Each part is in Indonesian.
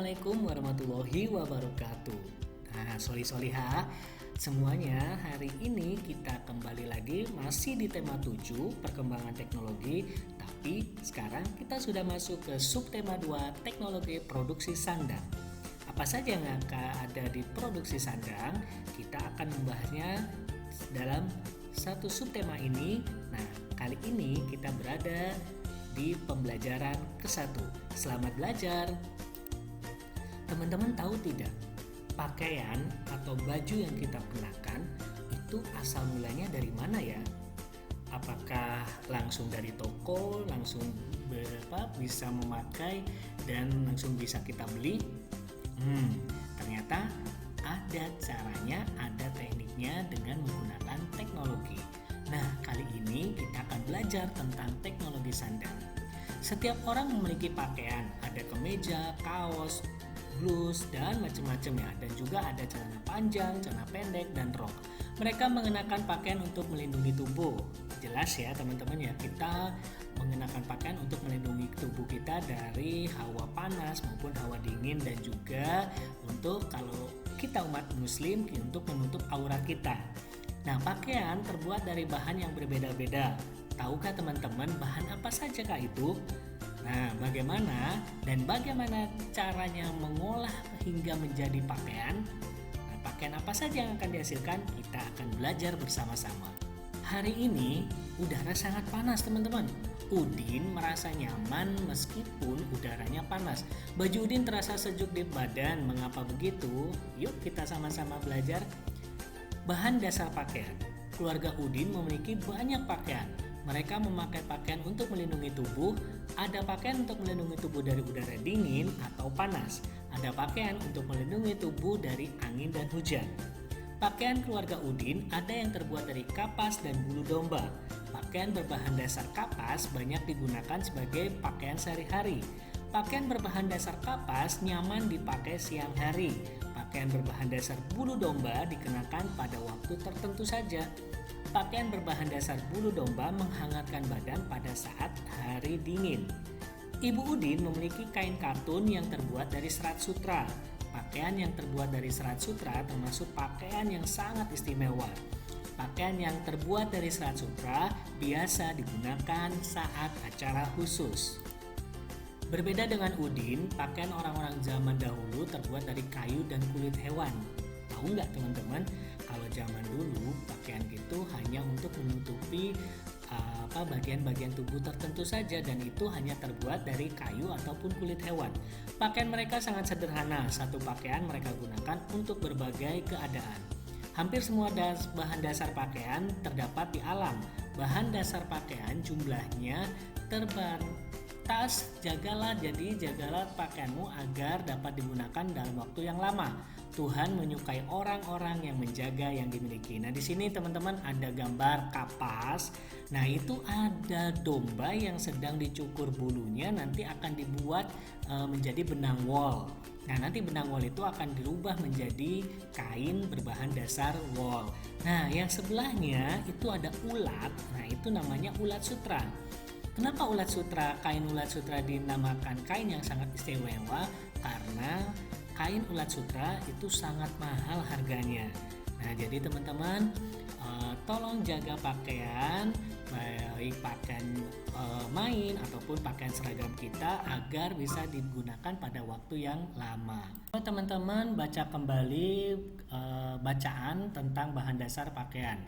Assalamualaikum warahmatullahi wabarakatuh. Nah, Solihah, semuanya hari ini kita kembali lagi masih di tema 7 perkembangan teknologi. Tapi sekarang kita sudah masuk ke subtema 2 teknologi produksi sandang. Apa saja yang akan ada di produksi sandang? Kita akan membahasnya dalam satu subtema ini. Nah, kali ini kita berada di pembelajaran ke-1. Selamat belajar. Teman-teman tahu tidak, pakaian atau baju yang kita kenakan itu asal mulanya dari mana ya? Apakah langsung dari toko, langsung bisa memakai dan langsung bisa kita beli? Ternyata ada caranya, ada tekniknya dengan menggunakan teknologi. Nah, kali ini kita akan belajar tentang teknologi sandang. Setiap orang memiliki pakaian, ada kemeja, kaos, blus, dan macam-macam ya. Dan juga ada celana panjang, celana pendek, dan rok. Mereka mengenakan pakaian untuk melindungi tubuh. Jelas ya teman-teman ya, kita mengenakan pakaian untuk melindungi tubuh kita dari hawa panas maupun hawa dingin, dan juga untuk kalau kita umat muslim untuk menutup aurat kita. Nah, pakaian terbuat dari bahan yang berbeda-beda. Tahukah teman-teman bahan apa saja kah itu? Nah, bagaimana caranya mengolah hingga menjadi pakaian? Nah, pakaian apa saja yang akan dihasilkan? Kita akan belajar bersama-sama. Hari ini udara sangat panas teman-teman. Udin merasa nyaman meskipun udaranya panas. Baju Udin terasa sejuk di badan. Mengapa begitu? Yuk kita sama-sama belajar. Bahan dasar pakaian. Keluarga Udin memiliki banyak pakaian. Mereka memakai pakaian untuk melindungi tubuh. Ada pakaian untuk melindungi tubuh dari udara dingin atau panas. Ada pakaian untuk melindungi tubuh dari angin dan hujan. Pakaian keluarga Udin ada yang terbuat dari kapas dan bulu domba. Pakaian berbahan dasar kapas banyak digunakan sebagai pakaian sehari-hari. Pakaian berbahan dasar kapas nyaman dipakai siang hari. Pakaian berbahan dasar bulu domba dikenakan pada waktu tertentu saja. Pakaian berbahan dasar bulu domba menghangatkan badan pada saat hari dingin. Ibu Udin memiliki kain katun yang terbuat dari serat sutra. Pakaian yang terbuat dari serat sutra termasuk pakaian yang sangat istimewa. Pakaian yang terbuat dari serat sutra biasa digunakan saat acara khusus. Berbeda dengan Udin, pakaian orang-orang zaman dahulu terbuat dari kayu dan kulit hewan. Tahu nggak teman-teman, kalau zaman dulu pakaian itu hanya untuk menutupi bagian-bagian tubuh tertentu saja, dan itu hanya terbuat dari kayu ataupun kulit hewan. Pakaian mereka sangat sederhana, satu pakaian mereka gunakan untuk berbagai keadaan. Hampir semua bahan dasar pakaian terdapat di alam. Bahan dasar pakaian jumlahnya terbatas, jagalah pakaianmu agar dapat digunakan dalam waktu yang lama. Tuhan menyukai orang-orang yang menjaga yang dimiliki. Nah, di sini teman-teman ada gambar kapas. Nah, itu ada domba yang sedang dicukur bulunya, nanti akan dibuat menjadi benang wol. Nah, nanti benang wol itu akan dirubah menjadi kain berbahan dasar wol. Nah, yang sebelahnya itu ada ulat. Nah, itu namanya ulat sutra. Kenapa ulat sutra? Kain ulat sutra dinamakan kain yang sangat istimewa karena kain ulat sutra itu sangat mahal harganya. Nah, jadi teman-teman tolong jaga pakaian, baik pakaian main ataupun pakaian seragam kita agar bisa digunakan pada waktu yang lama. Teman-teman baca kembali bacaan tentang bahan dasar pakaian.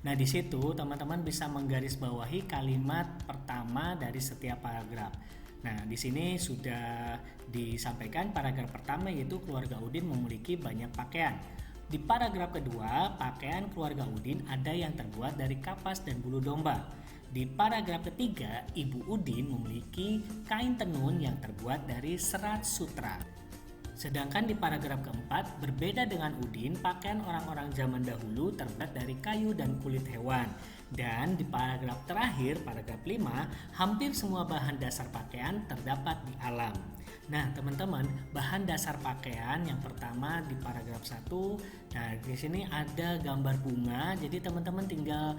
Nah, di situ teman-teman bisa menggarisbawahi kalimat pertama dari setiap paragraf. Nah, di sini sudah disampaikan paragraf pertama, yaitu keluarga Udin memiliki banyak pakaian. Di paragraf kedua, pakaian keluarga Udin ada yang terbuat dari kapas dan bulu domba. Di paragraf ketiga, Ibu Udin memiliki kain tenun yang terbuat dari serat sutra. Sedangkan di paragraf keempat, berbeda dengan Udin, pakaian orang-orang zaman dahulu terbuat dari kayu dan kulit hewan. Dan di paragraf terakhir, paragraf 5, hampir semua bahan dasar pakaian terdapat di alam. Nah, teman-teman, bahan dasar pakaian yang pertama di paragraf 1. Nah, di sini ada gambar bunga. Jadi teman-teman tinggal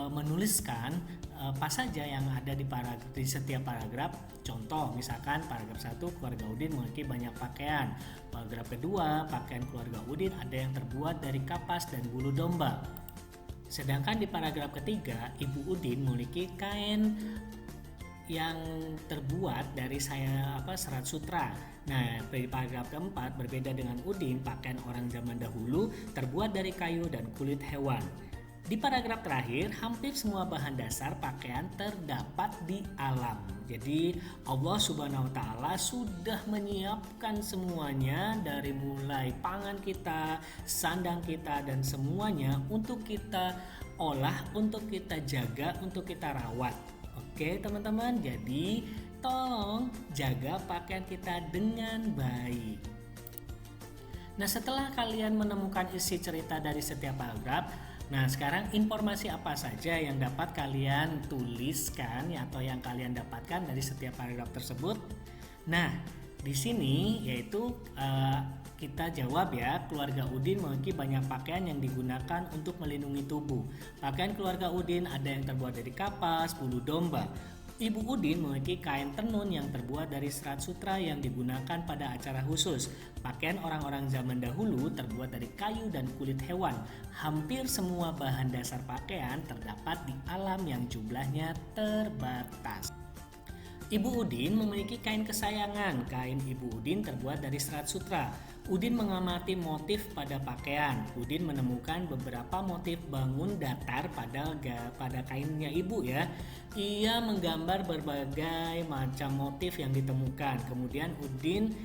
menuliskan apa saja yang ada di setiap paragraf. Contoh, misalkan paragraf 1, keluarga Udin memiliki banyak pakaian. Paragraf kedua, pakaian keluarga Udin ada yang terbuat dari kapas dan bulu domba. Sedangkan di paragraf ketiga, Ibu Udin memiliki kain yang terbuat dari serat sutra. Nah, di paragraf keempat, berbeda dengan Udin, pakaian orang zaman dahulu terbuat dari kayu dan kulit hewan. Di paragraf terakhir, hampir semua bahan dasar pakaian terdapat di alam. Jadi Allah Subhanahu wa Ta'ala sudah menyiapkan semuanya, dari mulai pangan kita, sandang kita, dan semuanya untuk kita olah, untuk kita jaga, untuk kita rawat. Oke teman-teman, jadi tolong jaga pakaian kita dengan baik. Nah, setelah kalian menemukan isi cerita dari setiap paragraf, nah sekarang informasi apa saja yang dapat kalian tuliskan atau yang kalian dapatkan dari setiap paragraf tersebut? Nah, di sini yaitu kita jawab ya, keluarga Udin memiliki banyak pakaian yang digunakan untuk melindungi tubuh. Pakaian keluarga Udin ada yang terbuat dari kapas, bulu domba. Ibu Udin memiliki kain tenun yang terbuat dari serat sutra yang digunakan pada acara khusus. Pakaian orang-orang zaman dahulu terbuat dari kayu dan kulit hewan. Hampir semua bahan dasar pakaian terdapat di alam yang jumlahnya terbatas. Ibu Udin memiliki kain kesayangan. Kain Ibu Udin terbuat dari serat sutra. Udin mengamati motif pada pakaian. Udin menemukan beberapa motif bangun datar pada kainnya ibu ya. Ia menggambar berbagai macam motif yang ditemukan. Kemudian Udin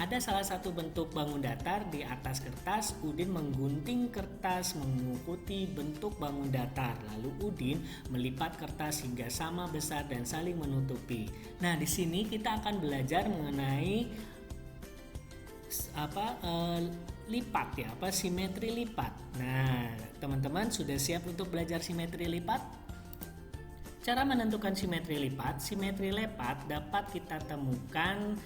ada salah satu bentuk bangun datar di atas kertas. Udin menggunting kertas mengikuti bentuk bangun datar. Lalu Udin melipat kertas hingga sama besar dan saling menutupi. Nah, di sini kita akan belajar mengenai lipat ya, simetri lipat. Nah, teman-teman sudah siap untuk belajar simetri lipat? Cara menentukan simetri lipat dapat kita temukan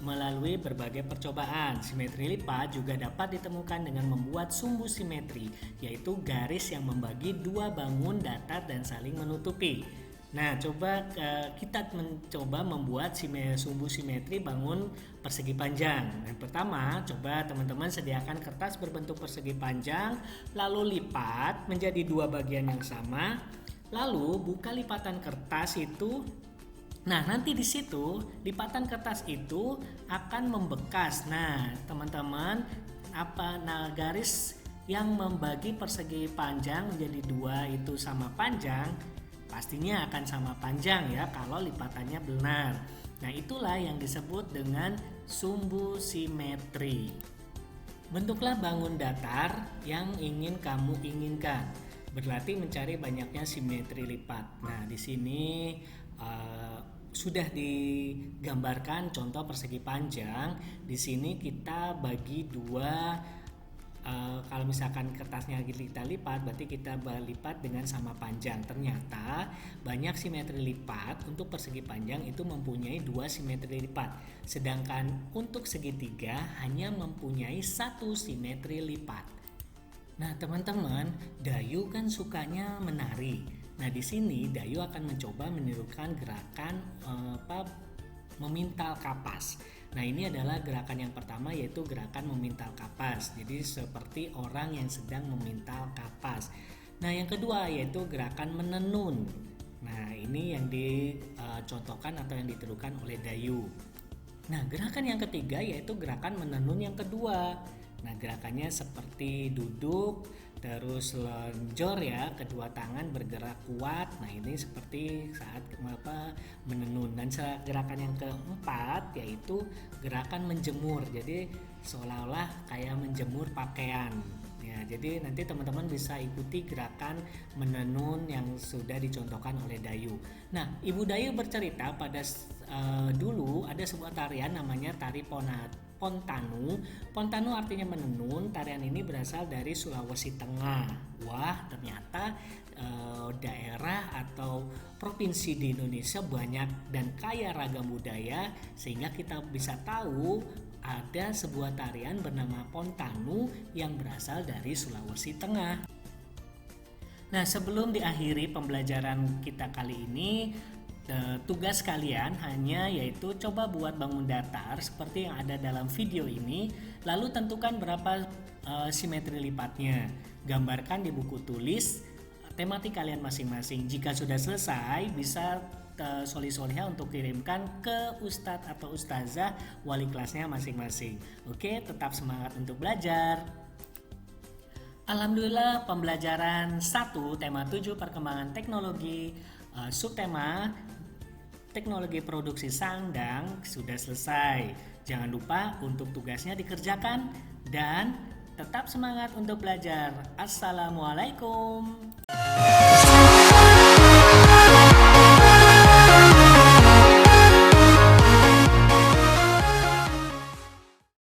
melalui berbagai percobaan. Simetri lipat juga dapat ditemukan dengan membuat sumbu simetri, yaitu garis yang membagi dua bangun datar dan saling menutupi. Nah, kita mencoba membuat sumbu simetri bangun persegi panjang. Yang pertama, coba teman-teman sediakan kertas berbentuk persegi panjang, lalu lipat menjadi dua bagian yang sama, lalu buka lipatan kertas itu. Nah, nanti di situ lipatan kertas itu akan membekas. Nah, teman-teman, garis yang membagi persegi panjang menjadi dua itu sama panjang, pastinya akan sama panjang ya kalau lipatannya benar. Nah, itulah yang disebut dengan sumbu simetri. Bentuklah bangun datar yang ingin kamu inginkan. Berlatih mencari banyaknya simetri lipat. Nah, di sini sudah digambarkan contoh persegi panjang. Di sini kita bagi dua. Kalau misalkan kertasnya kita lipat, berarti kita lipat dengan sama panjang. Ternyata banyak simetri lipat untuk persegi panjang itu mempunyai dua simetri lipat, sedangkan untuk segitiga hanya mempunyai satu simetri lipat. Nah, teman-teman, Dayu kan sukanya menari. Nah, di sini Dayu akan mencoba menirukan gerakan memintal kapas. Nah, ini adalah gerakan yang pertama, yaitu gerakan memintal kapas. Jadi seperti orang yang sedang memintal kapas. Nah, yang kedua yaitu gerakan menenun. Nah, ini yang dicontohkan atau yang ditirukan oleh Dayu. Nah, gerakan yang ketiga yaitu gerakan menenun yang kedua. Nah, gerakannya seperti duduk, terus lonjor ya, kedua tangan bergerak kuat. Nah, ini seperti saat menenun. Dan gerakan yang keempat yaitu gerakan menjemur. Jadi seolah-olah kayak menjemur pakaian. Ya, jadi nanti teman-teman bisa ikuti gerakan menenun yang sudah dicontohkan oleh Dayu. Nah, Ibu Dayu bercerita pada dulu ada sebuah tarian namanya tari Pontanu. Pontanu artinya menenun. Tarian ini berasal dari Sulawesi Tengah. Wah, ternyata daerah atau provinsi di Indonesia banyak dan kaya ragam budaya, sehingga kita bisa tahu ada sebuah tarian bernama Pontanu yang berasal dari Sulawesi Tengah. Nah, sebelum diakhiri pembelajaran kita kali ini, tugas kalian hanya yaitu coba buat bangun datar seperti yang ada dalam video ini, lalu tentukan berapa simetri lipatnya. Gambarkan di buku tulis tematik kalian masing-masing. Jika sudah selesai, bisa solih-solihah untuk kirimkan ke ustadz atau ustazah wali kelasnya masing-masing. Oke, tetap semangat untuk belajar. Alhamdulillah, pembelajaran 1 tema 7 perkembangan teknologi subtema teknologi produksi sandang sudah selesai. Jangan lupa untuk tugasnya dikerjakan dan tetap semangat untuk belajar. Assalamualaikum.